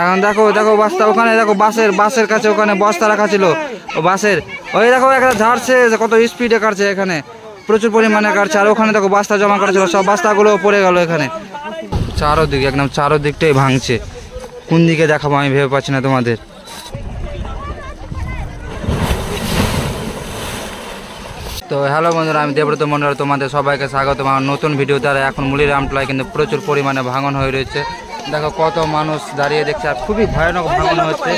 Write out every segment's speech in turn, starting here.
এখন দেখো দেখো বস্তা ওখানে দেখো বাসের কাছে ওখানে বস্তা রাখা ছিল ও বাসের ওই দেখো একটা ঝাড়ছে কত স্পিডে কাটছে এখানে প্রচুর পরিমাণে কাটছে আর ওখানে দেখো বস্তা জমা করা ছিল সব বস্তাগুলো পড়ে গেল এখানে চারোদিকে একদম চারোদিকটাই ভাঙছে কোন দিকে দেখাবো আমি ভেবে পাচ্ছি না তোমাদের। তো হ্যালো বন্ধুরা, আমি দেবব্রত মন্ডল, তোমাদের সবাইকে স্বাগত আমার নতুন ভিডিও। দ্বারা এখন মুলিরামটোলায় কিন্তু প্রচুর পরিমাণে ভাঙন হয়ে রয়েছে। দেখো কত মানুষ দাঁড়িয়ে দেখছে আর খুবই ভয়ানক ভাঙন হচ্ছে।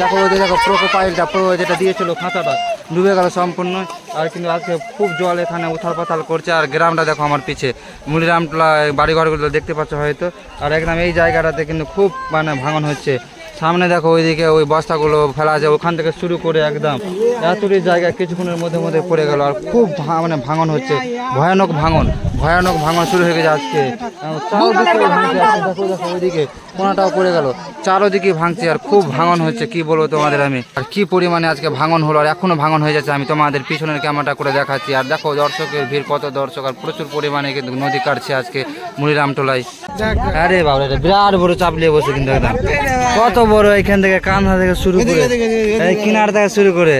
দেখো ওই দেখো প্রোকোপাইলটা যেটা দিয়েছিল খাঁচাটা ডুবে গেল সম্পূর্ণ। আর কিন্তু আজকে খুব জল এখানে উথাল পাথাল করছে। আর গ্রামটা দেখো আমার পিছে মুলিরামটোলায় বাড়িঘরগুলো দেখতে পাচ্ছ হয়তো। আর একদম এই জায়গাটাতে কিন্তু খুব মানে ভাঙন হচ্ছে। সামনে দেখো ওইদিকে ওই বস্তাগুলো ফেলা আছে ওখান থেকে শুরু করে একদম এতটি জায়গা কিছুক্ষণের মধ্যে পড়ে গেল। আর খুব মানে ভাঙন হচ্ছে, ভয়ানক ভাঙন শুরু হয়ে গেছে আজকে। দেখো ওইদিকে কোনাটাও পড়ে গেল, চারোদিকে ভাঙছে আর খুব ভাঙন হচ্ছে। কি বলবো তোমাদের আমি, আর কি পরিমাণে আজকে ভাঙন হলো আর এখনো ভাঙন হয়ে যাচ্ছে। আমি তোমাদের পিছনের ক্যামেরাটা করে দেখাচ্ছি। আর দেখো দর্শকের ভিড়, কত দর্শক আর প্রচুর পরিমাণে কিন্তু নদী কাটছে আজকে মুলিরামটোলায়। আরে বাবা, এটা বিরাট বড় চাপলিয়ে বসে কিন্তু একদম কত বড়, এখান থেকে কান্না থেকে শুরু করে এই কিনার থেকে শুরু করে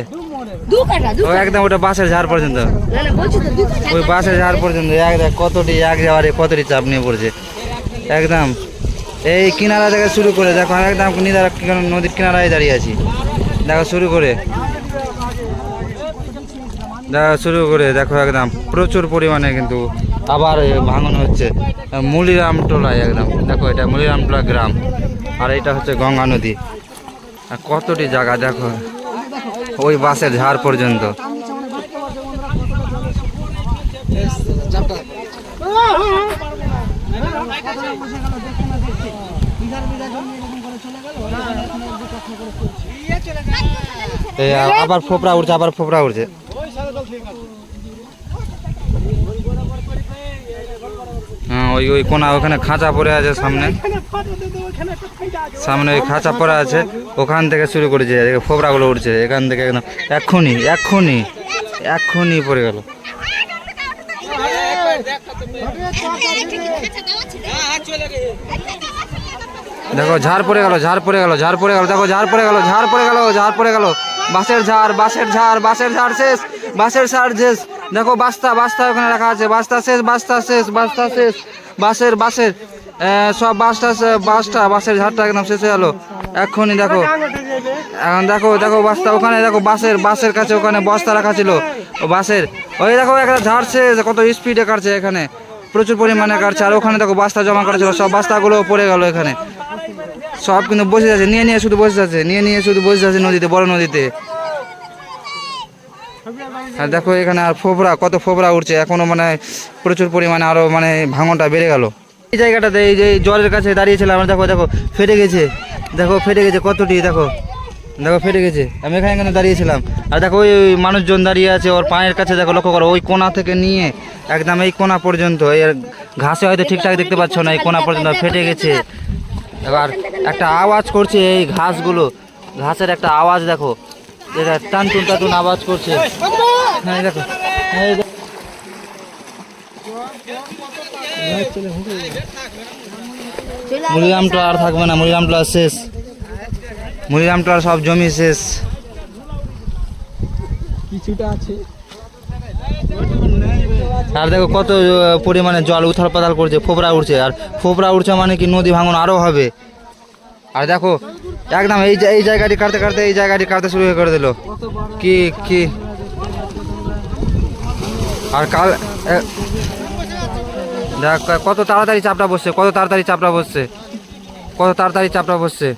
একদম ওটা বাসের ঝাড় পর্যন্ত, ওই বাসের ঝাড় পর্যন্ত কতটি এক যাওয়ারে কতটি চাপ নিয়ে পড়ছে একদম। এই কিনারা থেকে শুরু করে দেখো একদম নদীর কিনারায় দাঁড়িয়ে আছি। দেখো শুরু করে দেখো একদম প্রচুর পরিমাণে কিন্তু আবার ভাঙন হচ্ছে মুলিরামটোলায় একদম। দেখো এটা মুলিরামটোলা গ্রাম আর এটা হচ্ছে গঙ্গা নদী। আর কতটি জায়গা দেখো ওই বাসের ঝাড় পর্যন্ত। আবার ফোপড়া উঠছে হ্যাঁ ওই কোনা ওখানে খাঁচা পড়ে আছে সামনে ওই খাঁচা পড়ে আছে ওখান থেকে শুরু করেছে ফোপড়াগুলো উঠছে এখান থেকে একদম এক্ষুনি পড়ে গেল। দেখো ঝাড় পড়ে গেল দেখো ঝাড় পড়ে গেল বাসের ঝাড় শেষ দেখো বাস্তা ওখানে রাখা আছে, বাস্তা শেষ বাসের সব বাসের ঝাড়টা একদম শেষ হয়ে গেল এক্ষুনি। এখন দেখো বাস্তা ওখানে দেখো বাসের কাছে ওখানে বস্তা রাখা ছিল ও বাসের ওই দেখো একটা ঝাড়ছে কত স্পিডে কাটছে এখানে প্রচুর পরিমাণে কাটছে। আর ওখানে দেখো বস্তা জমা করা ছিল সব বস্তাগুলো পড়ে গেল এখানে সব কিন্তু বসে যাচ্ছে নিয়ে শুধু বসে যাচ্ছে নদীতে, বড় নদীতে। আর দেখো এখানে আর কত ফোপড়া উঠছে এখনো, মানে প্রচুর পরিমাণে আরো মানে ভাঙনটা বেড়ে গেল। এই জায়গাটাতে এই যে জলের কাছে দাঁড়িয়েছিলাম দেখো ফেটে গেছে কতটি দেখো ফেটে গেছে। আমি এখানে দাঁড়িয়েছিলাম আর দেখো ওই মানুষজন দাঁড়িয়ে আছে ওর পায়ের কাছে দেখো লক্ষ্য করো ওই কোনা থেকে নিয়ে একদম এই কোনা পর্যন্ত। এই ঘাসে হয়তো ঠিকঠাক দেখতে পাচ্ছ না, এই কোনা পর্যন্ত ফেটে গেছে। এবার একটা আওয়াজ করছে এই ঘাসের একটা আওয়াজ দেখো, এটা টানটুন আওয়াজ করছে। হ্যাঁ দেখো মুলিরামটোলা আর থাকবে না, মুলিরামটোলা শেষ, মুলিরামটোলার সব জমি শেষ। আর দেখো কত পরিমাণে জল উথাল পাতাল করছে, ফোপড়া উঠছে মানে কি নদী ভাঙন আরো হবে। আর দেখো একদম এই জায়গাটি কাটতে শুরু করে দিল কি আর কাল দেখ কত তাড়াতাড়ি চাপটা বসছে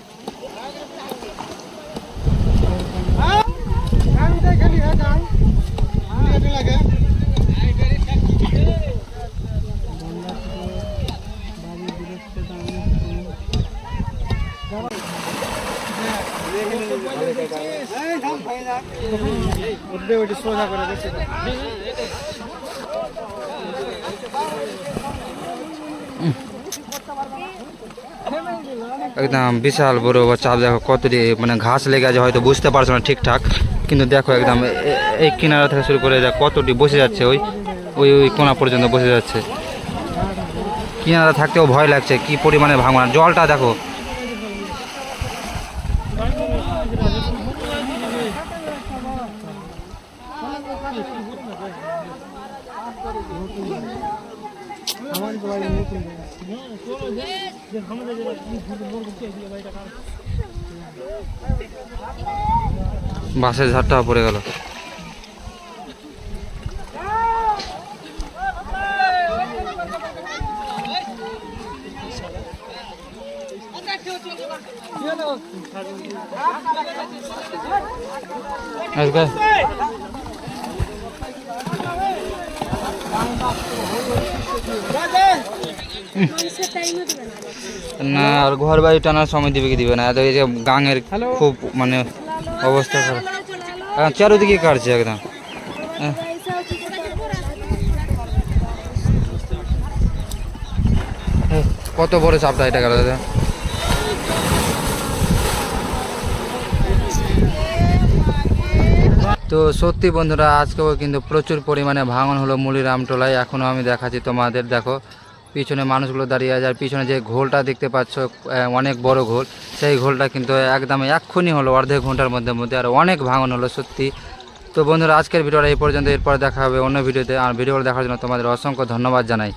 একদম বিশাল বড় চাপ। দেখো কতটি মানে ঘাস লেগে আছে হয়তো বুঝতে পারছো না ঠিকঠাক, কিন্তু দেখো একদম এই কিনারা থেকে শুরু করে কতটি বসে যাচ্ছে ওই কোনা পর্যন্ত বসে যাচ্ছে। কিনারা থাকতেও ভয় লাগছে, কি পরিমাণে ভাঙন। জলটা দেখো বাসের ঝাড়টা পড়ে গেল। না, আর ঘর বাড়ি টানার সময় দিবে কি দিবে না, এই যে গাঙের খুব মানে অবস্থা খারাপ, চারোদিকে কাটছে একদম। কত বড় চাপটা এটা গেল দাদা। তো সত্যি বন্ধুরা, আজকেও কিন্তু প্রচুর পরিমাণে ভাঙন হলো মুলিরামটোলায়। এখনও আমি দেখাচ্ছি তোমাদের, দেখো পিছনে মানুষগুলো দাঁড়িয়ে আছে, আর পিছনে যে ঘোলটা দেখতে পাচ্ছ অনেক বড় ঘোল, সেই ঘোলটা কিন্তু একদম এক্ষুনি হলো, অর্ধেক ঘন্টার মধ্যে আর অনেক ভাঙন হলো সত্যি। তো বন্ধুরা, আজকের ভিডিওটা এই পর্যন্ত, এরপর দেখা হবে অন্য ভিডিওতে। আর ভিডিওগুলো দেখার জন্য তোমাদের অসংখ্য ধন্যবাদ জানাই।